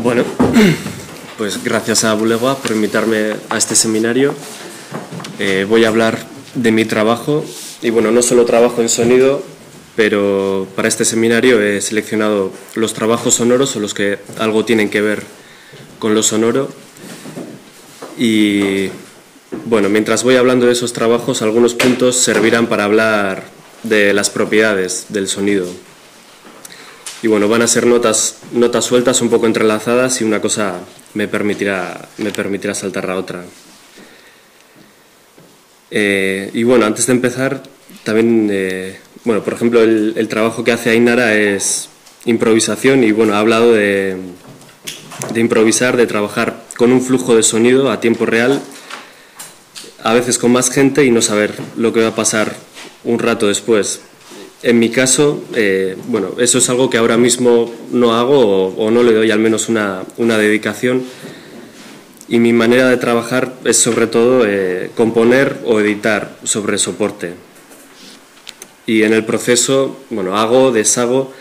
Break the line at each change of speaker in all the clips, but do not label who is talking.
Bueno, pues gracias a Bulegua por invitarme a este seminario. Voy a hablar de mi trabajo y bueno, no solo trabajo en sonido, pero para este seminario he seleccionado los trabajos sonoros o los que algo tienen que ver con lo sonoro. Y bueno, mientras voy hablando de esos trabajos, algunos puntos servirán para hablar de las propiedades del sonido. Y bueno, van a ser notas sueltas, un poco entrelazadas, y una cosa me permitirá saltar a otra. Y bueno, antes de empezar, también, por ejemplo, el trabajo que hace Ainara es improvisación, y bueno, ha hablado de improvisar, de trabajar con un flujo de sonido a tiempo real, a veces con más gente, y no saber lo que va a pasar un rato después. En mi caso, eso es algo que ahora mismo no hago o no le doy al menos una dedicación, y mi manera de trabajar es sobre todo componer o editar sobre soporte. Y en el proceso, hago, deshago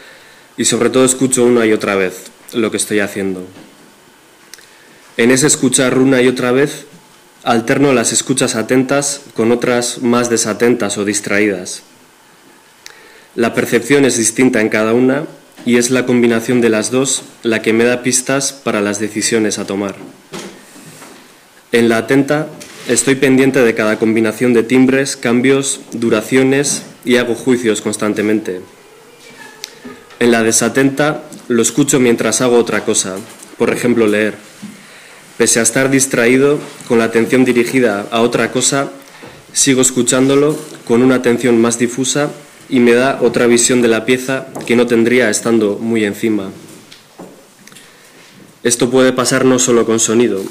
y sobre todo escucho una y otra vez lo que estoy haciendo. En ese escuchar una y otra vez alterno las escuchas atentas con otras más desatentas o distraídas. La percepción es distinta en cada una y es la combinación de las dos la que me da pistas para las decisiones a tomar. En la atenta estoy pendiente de cada combinación de timbres, cambios, duraciones y hago juicios constantemente. En la desatenta lo escucho mientras hago otra cosa, por ejemplo leer. Pese a estar distraído, con la atención dirigida a otra cosa, sigo escuchándolo con una atención más difusa y me da otra visión de la pieza que no tendría estando muy encima. Esto puede pasar no solo con sonido.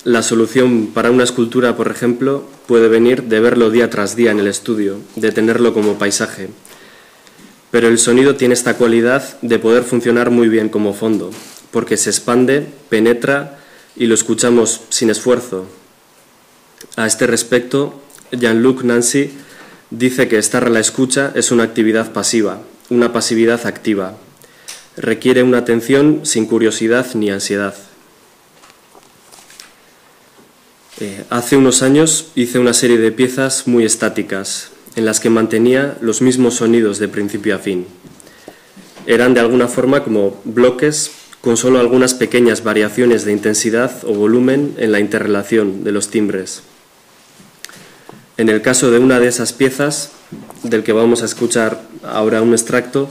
La solución para una escultura, por ejemplo, puede venir de verlo día tras día en el estudio, de tenerlo como paisaje. Pero el sonido tiene esta cualidad de poder funcionar muy bien como fondo, porque se expande, penetra y lo escuchamos sin esfuerzo. A este respecto, Jean-Luc Nancy dice que estar a la escucha es una actividad pasiva, una pasividad activa. Requiere una atención sin curiosidad ni ansiedad. Hace unos años hice una serie de piezas muy estáticas, en las que mantenía los mismos sonidos de principio a fin. Eran de alguna forma como bloques con solo algunas pequeñas variaciones de intensidad o volumen en la interrelación de los timbres. En el caso de una de esas piezas, del que vamos a escuchar ahora un extracto,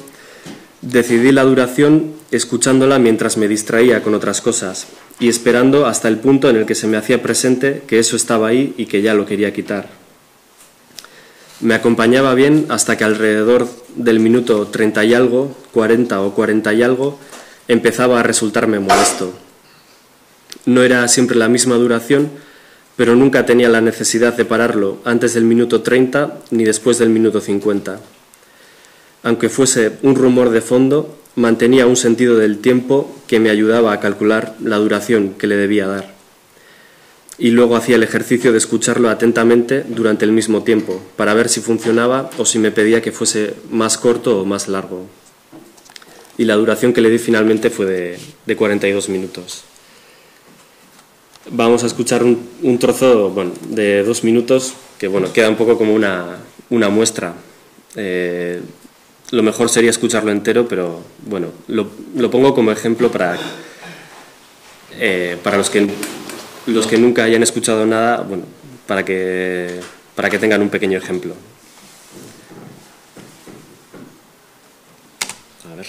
decidí la duración escuchándola mientras me distraía con otras cosas y esperando hasta el punto en el que se me hacía presente que eso estaba ahí y que ya lo quería quitar. Me acompañaba bien hasta que alrededor del minuto 30 y algo, 40 o 40 y algo, empezaba a resultarme molesto. No era siempre la misma duración, pero nunca tenía la necesidad de pararlo antes del minuto 30 ni después del minuto 50. Aunque fuese un rumor de fondo, mantenía un sentido del tiempo que me ayudaba a calcular la duración que le debía dar. Y luego hacía el ejercicio de escucharlo atentamente durante el mismo tiempo, para ver si funcionaba o si me pedía que fuese más corto o más largo. Y la duración que le di finalmente fue de 42 minutos. Vamos a escuchar un trozo de 2 minutos que queda un poco como una muestra. Lo mejor sería escucharlo entero, pero lo pongo como ejemplo para los que nunca hayan escuchado nada, para que tengan un pequeño ejemplo. A ver.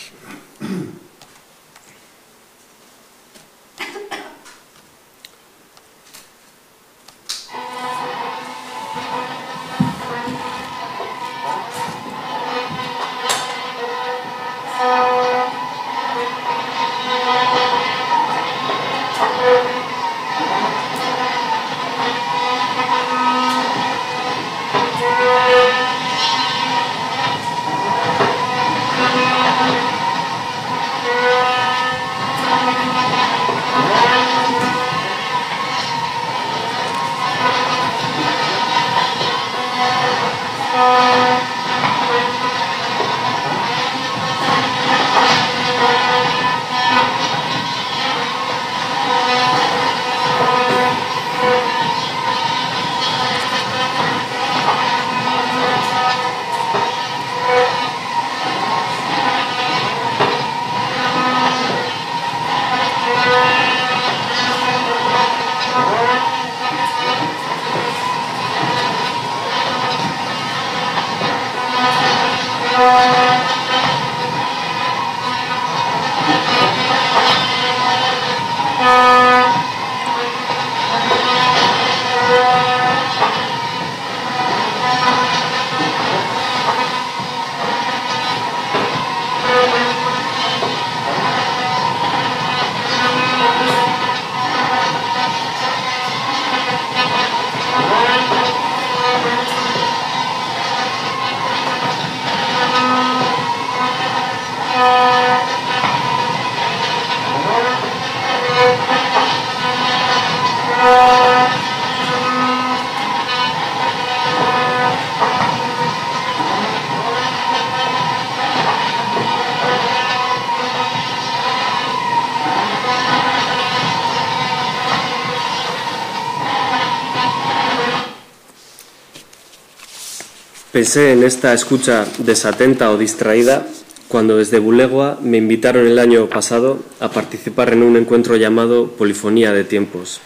Pensé en esta escucha desatenta o distraída cuando desde Bulegua me invitaron el año pasado a participar en un encuentro llamado Polifonía de Tiempos.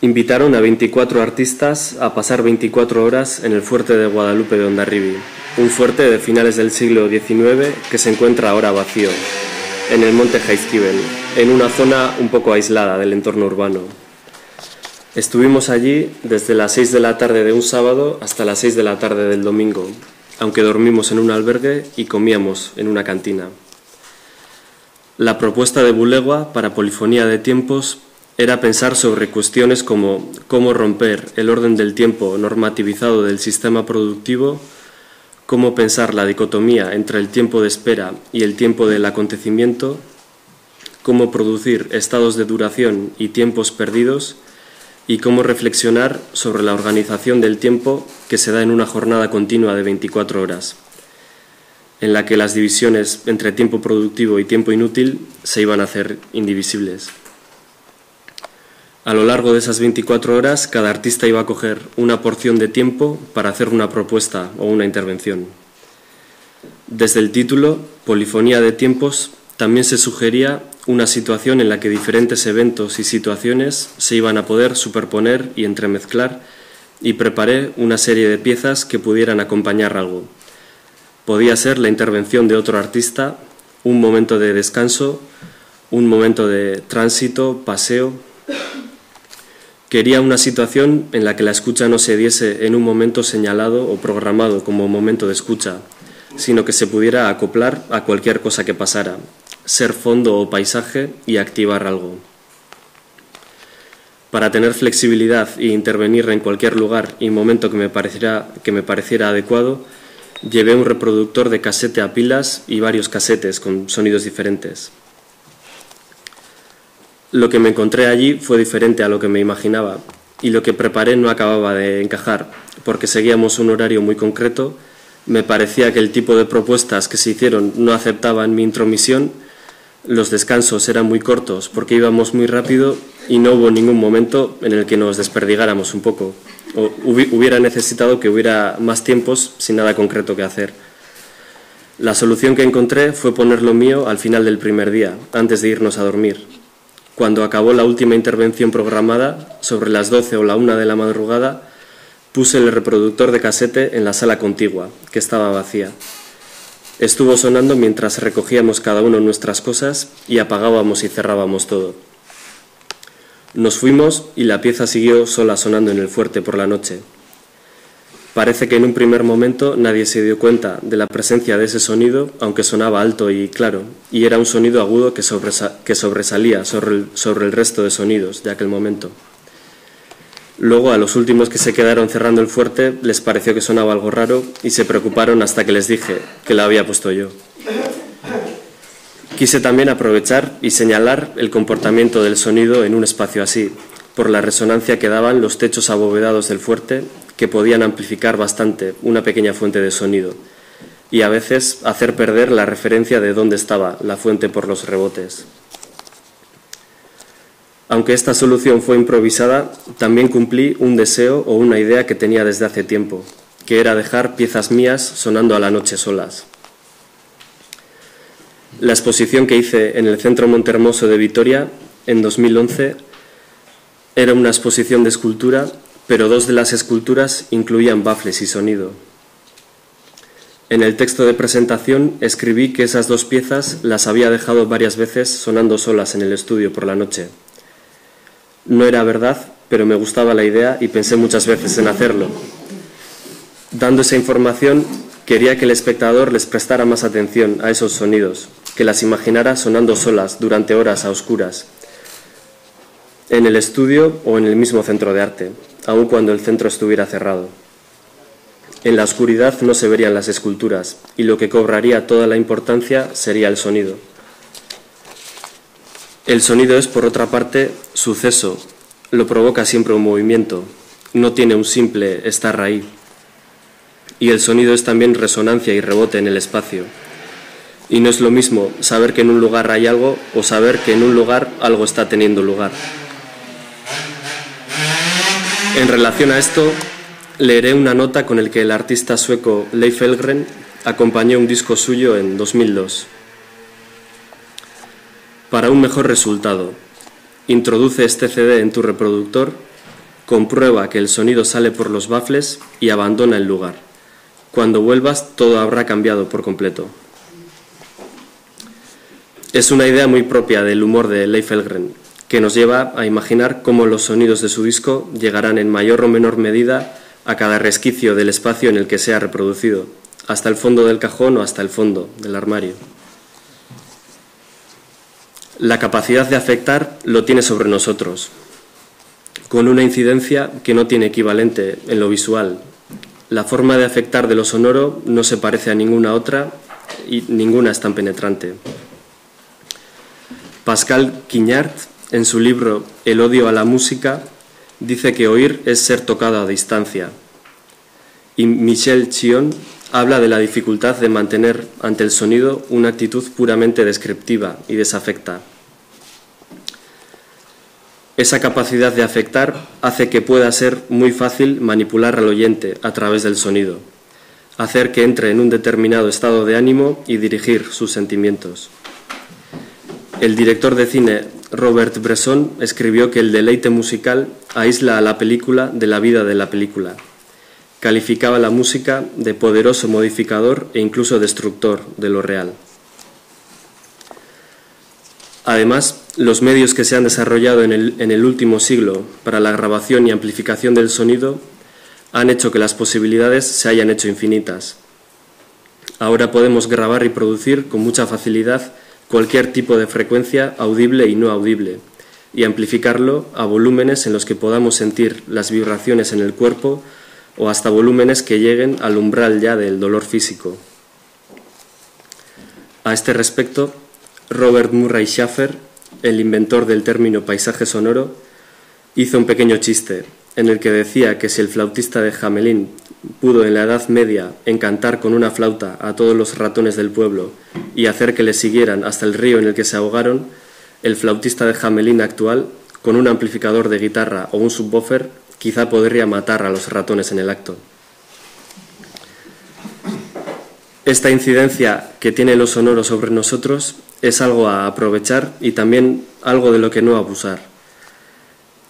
Invitaron a 24 artistas a pasar 24 horas en el fuerte de Guadalupe de Hondarribia, un fuerte de finales del siglo XIX que se encuentra ahora vacío, en el monte Jaizkibel, en una zona un poco aislada del entorno urbano. Estuvimos allí desde las 6 de la tarde de un sábado hasta las 6 de la tarde del domingo, aunque dormimos en un albergue y comíamos en una cantina. La propuesta de Bulegua para Polifonía de Tiempos era pensar sobre cuestiones como cómo romper el orden del tiempo normativizado del sistema productivo, cómo pensar la dicotomía entre el tiempo de espera y el tiempo del acontecimiento, cómo producir estados de duración y tiempos perdidos, y cómo reflexionar sobre la organización del tiempo que se da en una jornada continua de 24 horas, en la que las divisiones entre tiempo productivo y tiempo inútil se iban a hacer indivisibles. A lo largo de esas 24 horas, cada artista iba a coger una porción de tiempo para hacer una propuesta o una intervención. Desde el título, Polifonía de Tiempos, también se sugería una situación en la que diferentes eventos y situaciones se iban a poder superponer y entremezclar, y preparé una serie de piezas que pudieran acompañar algo. Podía ser la intervención de otro artista, un momento de descanso, un momento de tránsito, paseo. Quería una situación en la que la escucha no se diese en un momento señalado o programado como momento de escucha, sino que se pudiera acoplar a cualquier cosa que pasara, ser fondo o paisaje y activar algo. Para tener flexibilidad e intervenir en cualquier lugar y momento que me pareciera adecuado, llevé un reproductor de casete a pilas y varios casetes con sonidos diferentes. Lo que me encontré allí fue diferente a lo que me imaginaba, y lo que preparé no acababa de encajar, porque seguíamos un horario muy concreto. Me parecía que el tipo de propuestas que se hicieron no aceptaban mi intromisión, los descansos eran muy cortos porque íbamos muy rápido y no hubo ningún momento en el que nos desperdigáramos un poco. O hubiera necesitado que hubiera más tiempos sin nada concreto que hacer. La solución que encontré fue poner lo mío al final del primer día, antes de irnos a dormir. Cuando acabó la última intervención programada, sobre las 12 o la 1 de la madrugada, puse el reproductor de casete en la sala contigua, que estaba vacía. Estuvo sonando mientras recogíamos cada uno nuestras cosas y apagábamos y cerrábamos todo. Nos fuimos y la pieza siguió sola sonando en el fuerte por la noche. Parece que en un primer momento nadie se dio cuenta de la presencia de ese sonido, aunque sonaba alto y claro, y era un sonido agudo que sobresalía sobre el resto de sonidos de aquel momento. Luego, a los últimos que se quedaron cerrando el fuerte, les pareció que sonaba algo raro y se preocuparon hasta que les dije que la había puesto yo. Quise también aprovechar y señalar el comportamiento del sonido en un espacio así, por la resonancia que daban los techos abovedados del fuerte, que podían amplificar bastante una pequeña fuente de sonido, y a veces hacer perder la referencia de dónde estaba la fuente por los rebotes. Aunque esta solución fue improvisada, también cumplí un deseo o una idea que tenía desde hace tiempo, que era dejar piezas mías sonando a la noche solas. La exposición que hice en el Centro Montehermoso de Vitoria en 2011 era una exposición de escultura, pero 2 de las esculturas incluían baffles y sonido. En el texto de presentación escribí que esas dos piezas las había dejado varias veces sonando solas en el estudio por la noche. No era verdad, pero me gustaba la idea y pensé muchas veces en hacerlo. Dando esa información, quería que el espectador les prestara más atención a esos sonidos, que las imaginara sonando solas durante horas a oscuras, en el estudio o en el mismo centro de arte, aun cuando el centro estuviera cerrado. En la oscuridad no se verían las esculturas y lo que cobraría toda la importancia sería el sonido. El sonido es, por otra parte, suceso, lo provoca siempre un movimiento, no tiene un simple estar ahí. Y el sonido es también resonancia y rebote en el espacio. Y no es lo mismo saber que en un lugar hay algo o saber que en un lugar algo está teniendo lugar. En relación a esto, leeré una nota con el que el artista sueco Leif Elgren acompañó un disco suyo en 2002. Para un mejor resultado, introduce este CD en tu reproductor, comprueba que el sonido sale por los baffles y abandona el lugar. Cuando vuelvas, todo habrá cambiado por completo. Es una idea muy propia del humor de Leif Elgren, que nos lleva a imaginar cómo los sonidos de su disco llegarán en mayor o menor medida a cada resquicio del espacio en el que sea reproducido, hasta el fondo del cajón o hasta el fondo del armario. La capacidad de afectar lo tiene sobre nosotros, con una incidencia que no tiene equivalente en lo visual. La forma de afectar de lo sonoro no se parece a ninguna otra y ninguna es tan penetrante. Pascal Quignard, en su libro El odio a la música, dice que oír es ser tocado a distancia. Y Michel Chion habla de la dificultad de mantener ante el sonido una actitud puramente descriptiva y desafecta. Esa capacidad de afectar hace que pueda ser muy fácil manipular al oyente a través del sonido, hacer que entre en un determinado estado de ánimo y dirigir sus sentimientos. El director de cine Robert Bresson escribió que el deleite musical aísla a la película de la vida de la película. Calificaba la música de poderoso modificador e incluso destructor de lo real. Además, los medios que se han desarrollado en el último siglo para la grabación y amplificación del sonido han hecho que las posibilidades se hayan hecho infinitas. Ahora podemos grabar y producir con mucha facilidad cualquier tipo de frecuencia audible y no audible, y amplificarlo a volúmenes en los que podamos sentir las vibraciones en el cuerpo o hasta volúmenes que lleguen al umbral ya del dolor físico. A este respecto, Robert Murray Schafer, el inventor del término paisaje sonoro, hizo un pequeño chiste en el que decía que si el flautista de Hamelin pudo en la Edad Media encantar con una flauta a todos los ratones del pueblo y hacer que le siguieran hasta el río en el que se ahogaron, el flautista de Hamelin actual, con un amplificador de guitarra o un subwoofer, quizá podría matar a los ratones en el acto. Esta incidencia que tiene lo sonoro sobre nosotros es algo a aprovechar y también algo de lo que no abusar.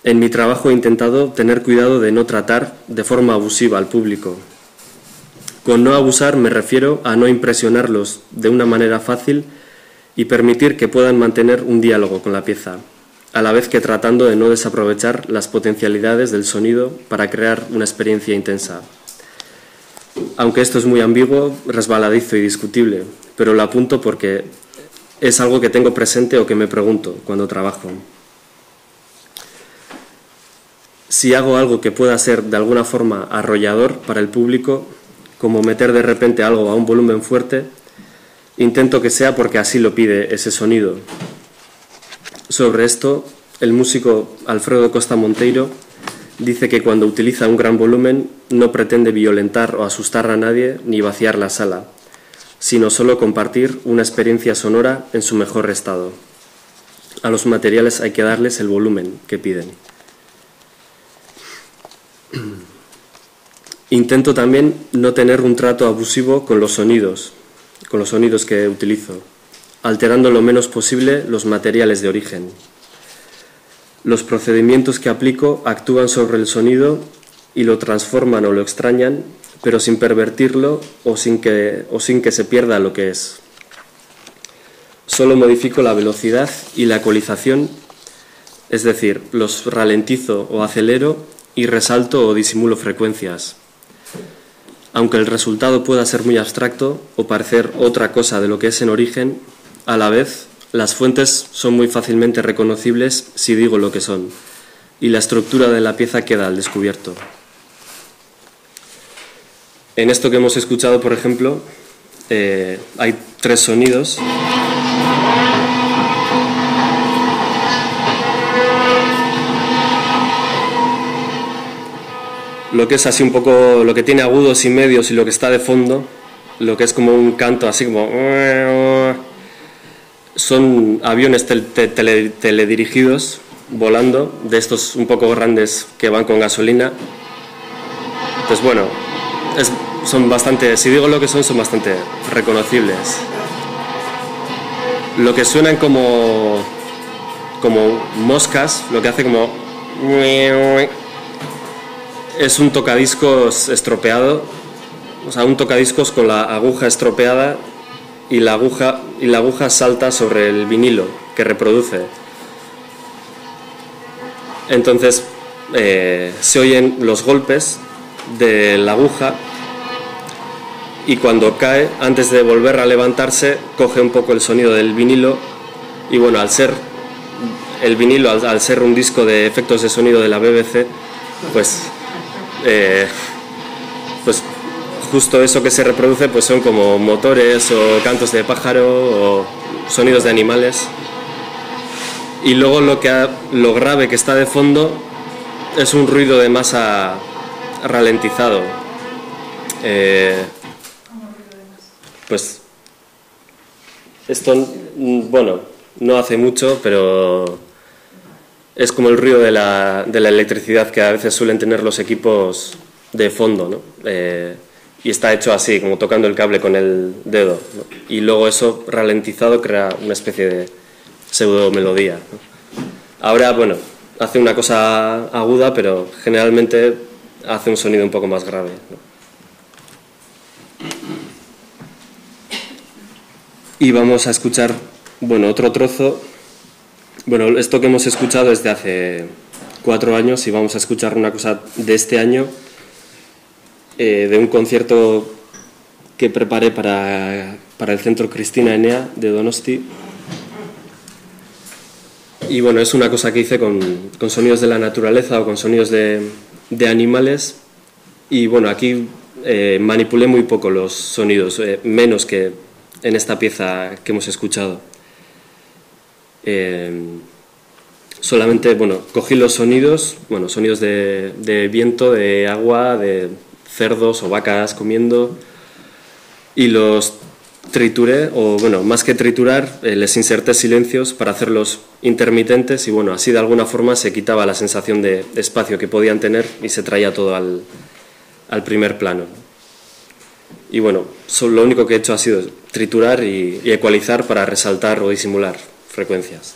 En mi trabajo he intentado tener cuidado de no tratar de forma abusiva al público. Con no abusar me refiero a no impresionarlos de una manera fácil y permitir que puedan mantener un diálogo con la pieza, a la vez que tratando de no desaprovechar las potencialidades del sonido para crear una experiencia intensa. Aunque esto es muy ambiguo, resbaladizo y discutible, pero lo apunto porque es algo que tengo presente o que me pregunto cuando trabajo. Si hago algo que pueda ser de alguna forma arrollador para el público, como meter de repente algo a un volumen fuerte, intento que sea porque así lo pide ese sonido. Sobre esto, el músico Alfredo Costa Monteiro dice que cuando utiliza un gran volumen no pretende violentar o asustar a nadie ni vaciar la sala, sino solo compartir una experiencia sonora en su mejor estado. A los materiales hay que darles el volumen que piden. Intento también no tener un trato abusivo con los sonidos que utilizo, alterando lo menos posible los materiales de origen. Los procedimientos que aplico actúan sobre el sonido y lo transforman o lo extrañan pero sin pervertirlo o sin que se pierda lo que es. Solo modifico la velocidad y la ecualización, es decir, los ralentizo o acelero y resalto o disimulo frecuencias. Aunque el resultado pueda ser muy abstracto o parecer otra cosa de lo que es en origen, a la vez las fuentes son muy fácilmente reconocibles si digo lo que son, y la estructura de la pieza queda al descubierto. En esto que hemos escuchado, por ejemplo, hay 3 sonidos. Lo que es así un poco, lo que tiene agudos y medios y lo que está de fondo, lo que es como un canto así como... son aviones teledirigidos volando, de estos un poco grandes que van con gasolina. Pues bueno, son bastante, si digo lo que son bastante reconocibles. Lo que suenan como moscas, lo que hace como... es un tocadiscos estropeado, o sea, un tocadiscos con la aguja estropeada y la aguja salta sobre el vinilo que reproduce. Entonces se oyen los golpes de la aguja y cuando cae, antes de volver a levantarse, coge un poco el sonido del vinilo y bueno, al ser el vinilo, al ser un disco de efectos de sonido de la BBC, pues justo eso que se reproduce pues son como motores o cantos de pájaro o sonidos de animales, y luego lo grave que está de fondo es un ruido de masa ralentizado. Pues esto, bueno, no hace mucho, pero es como el ruido de la electricidad que a veces suelen tener los equipos de fondo, ¿no? Y está hecho así, como tocando el cable con el dedo, ¿no? Y luego eso ralentizado crea una especie de pseudo melodía, ¿no? Ahora, bueno, hace una cosa aguda, pero generalmente hace un sonido un poco más grave, ¿no? Y vamos a escuchar, bueno, otro trozo. Bueno, esto que hemos escuchado es de hace 4 años y vamos a escuchar una cosa de este año, de un concierto que preparé para el Centro Cristina Enea de Donosti. Y bueno, es una cosa que hice con sonidos de la naturaleza o con sonidos de animales. Y bueno, aquí manipulé muy poco los sonidos, menos que en esta pieza que hemos escuchado. Solamente, bueno, cogí los sonidos, bueno, sonidos de viento, de agua, de cerdos o vacas comiendo, y los trituré, o bueno, más que triturar, les inserté silencios para hacerlos intermitentes, y bueno, así de alguna forma se quitaba la sensación de espacio que podían tener y se traía todo al primer plano. Y bueno, lo único que he hecho ha sido triturar y ecualizar para resaltar o disimular frecuencias.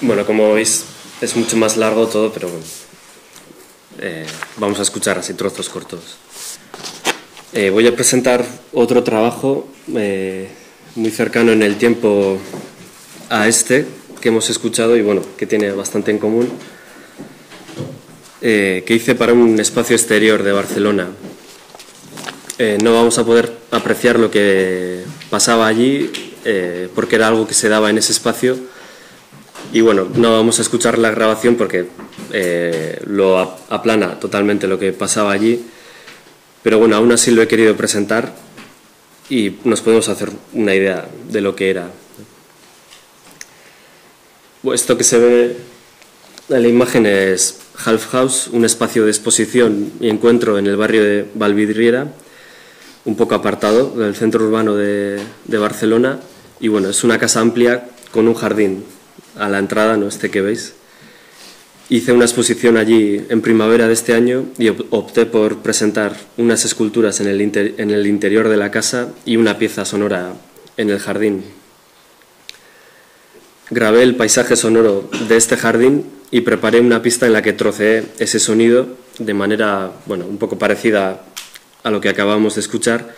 Bueno, como veis es mucho más largo todo, pero bueno, vamos a escuchar así trozos cortos. Voy a presentar otro trabajo muy cercano en el tiempo a este que hemos escuchado y bueno, que tiene bastante en común, que hice para un espacio exterior de Barcelona. No vamos a poder apreciar lo que pasaba allí porque era algo que se daba en ese espacio y bueno, no vamos a escuchar la grabación porque lo aplana totalmente lo que pasaba allí, pero bueno, aún así lo he querido presentar y nos podemos hacer una idea de lo que era. Esto que se ve en la imagen es Half House, un espacio de exposición y encuentro en el barrio de Vallvidriera, un poco apartado del centro urbano de Barcelona, y bueno, es una casa amplia con un jardín a la entrada, ¿no? Este que veis. Hice una exposición allí en primavera de este año y opté por presentar unas esculturas en el interior de la casa y una pieza sonora en el jardín. Grabé el paisaje sonoro de este jardín y preparé una pista en la que troceé ese sonido de manera, bueno, un poco parecida a lo que acabamos de escuchar,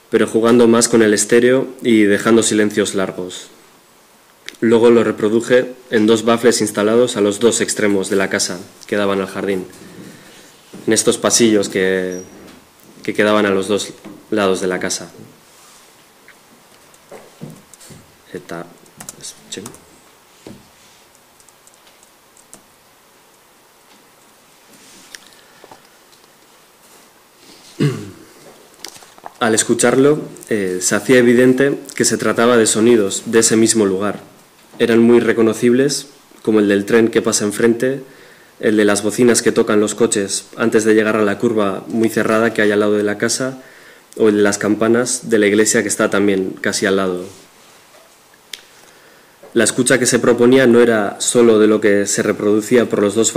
pero jugando más con el estéreo y dejando silencios largos. Luego lo reproduje en 2 bafles instalados a los 2 extremos de la casa que daban al jardín, en estos pasillos que quedaban a los 2 lados de la casa. Al escucharlo, se hacía evidente que se trataba de sonidos de ese mismo lugar. Eran muy reconocibles, como el del tren que pasa enfrente, el de las bocinas que tocan los coches antes de llegar a la curva muy cerrada que hay al lado de la casa, o el de las campanas de la iglesia que está también casi al lado. La escucha que se proponía no era solo de lo que se reproducía por los dos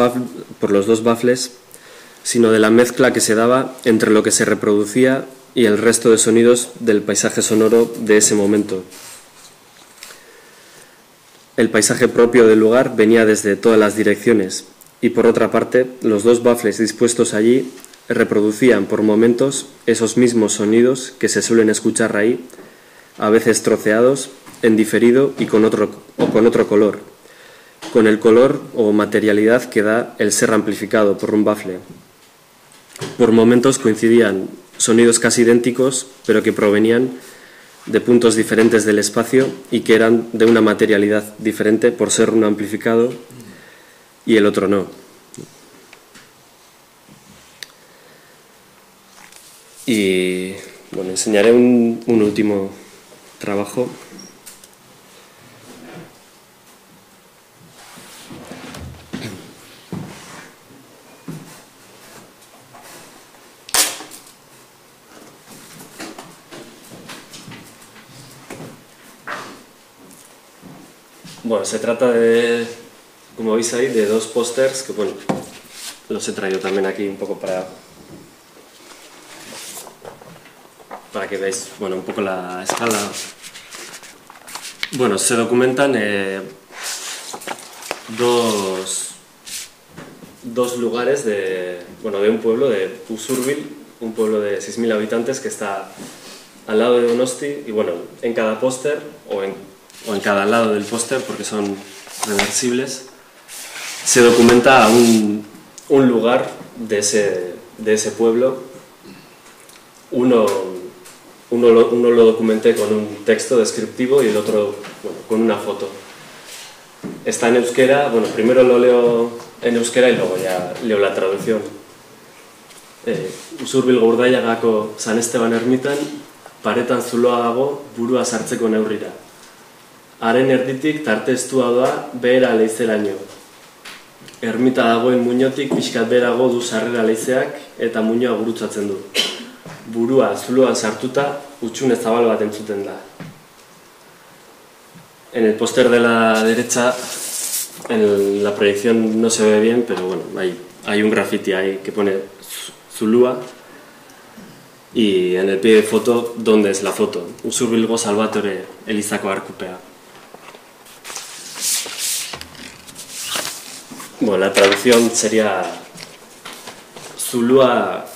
bafles, sino de la mezcla que se daba entre lo que se reproducía y el resto de sonidos del paisaje sonoro de ese momento. El paisaje propio del lugar venía desde todas las direcciones y, por otra parte, los 2 bafles dispuestos allí reproducían por momentos esos mismos sonidos que se suelen escuchar ahí, a veces troceados, en diferido y con otro color, con el color o materialidad que da el ser amplificado por un bafle. Por momentos coincidían sonidos casi idénticos, pero que provenían de puntos diferentes del espacio y que eran de una materialidad diferente por ser uno amplificado y el otro no. Y bueno, enseñaré un último trabajo. Bueno, se trata de, como veis ahí, de 2 pósters que, bueno, los he traído también aquí un poco para que veáis, bueno, un poco la escala. Bueno, se documentan dos lugares de un pueblo, de Usurbil, un pueblo de 6.000 habitantes que está al lado de Donosti, y bueno, en cada póster o en cada lado del póster, porque son reversibles, se documenta un lugar de ese pueblo. Uno lo documenté con un texto descriptivo y el otro, bueno, con una foto. Está en euskera, bueno, primero lo leo en euskera y luego ya leo la traducción. Usurbil Gurdaiagako San Esteban ermitan, paretan zuloa dago burua sartzeko neurrira. Haren erditik tarte estua doa behera leizeraino. Ermita dagoen muinotik pixkat beherago du sarrera leizeak eta muinoa gurutzatzen du. Burua zuloan sartuta hutsune zabal bat entzuten da. En el póster de la derecha, en la proyección no se ve bien, pero bueno, hay un graffiti ahí que pone Zulua, y en el pie de foto, ¿dónde es la foto? Usurbilgo Salvatore Elizako arkupea. Bueno, la traducción sería Zulua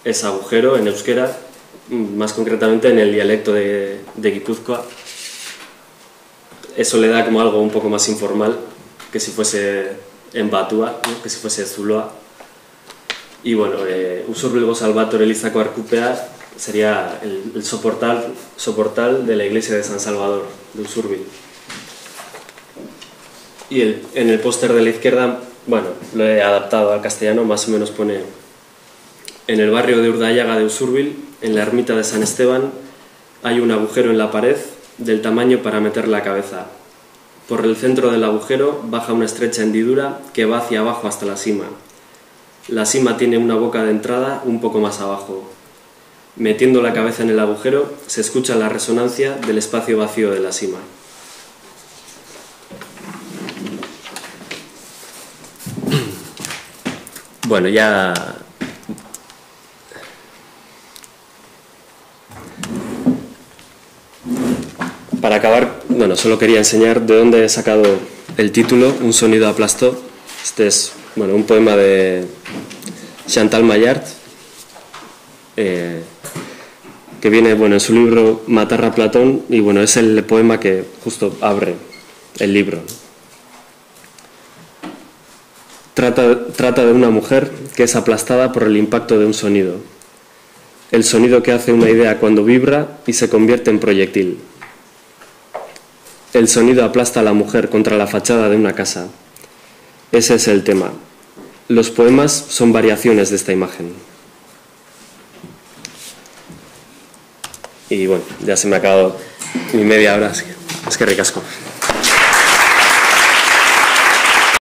es agujero en euskera, más concretamente en el dialecto de Guipúzcoa. Eso le da como algo un poco más informal, que si fuese en Batua, ¿no? Que si fuese Zuloa. Y bueno, Usurbilgo Salvator Elizako Arkupea sería el soportal de la iglesia de San Salvador, de Usurbil. Y en el póster de la izquierda, bueno, lo he adaptado al castellano, más o menos pone: en el barrio de Urdaiaga de Usurbil, en la ermita de San Esteban, hay un agujero en la pared del tamaño para meter la cabeza. Por el centro del agujero baja una estrecha hendidura que va hacia abajo hasta la sima. La sima tiene una boca de entrada un poco más abajo. Metiendo la cabeza en el agujero se escucha la resonancia del espacio vacío de la sima. Bueno, ya... Para acabar, bueno, solo quería enseñar de dónde he sacado el título, Un sonido aplastó. Este es, bueno, un poema de Chantal Maillard, que viene, bueno, en su libro Matarra Platón, y bueno, es el poema que justo abre el libro. Trata de una mujer que es aplastada por el impacto de un sonido. El sonido que hace una idea cuando vibra y se convierte en proyectil. El sonido aplasta a la mujer contra la fachada de una casa. Ese es el tema. Los poemas son variaciones de esta imagen. Y bueno, ya se me ha acabado mi media hora, así que es que ricasco.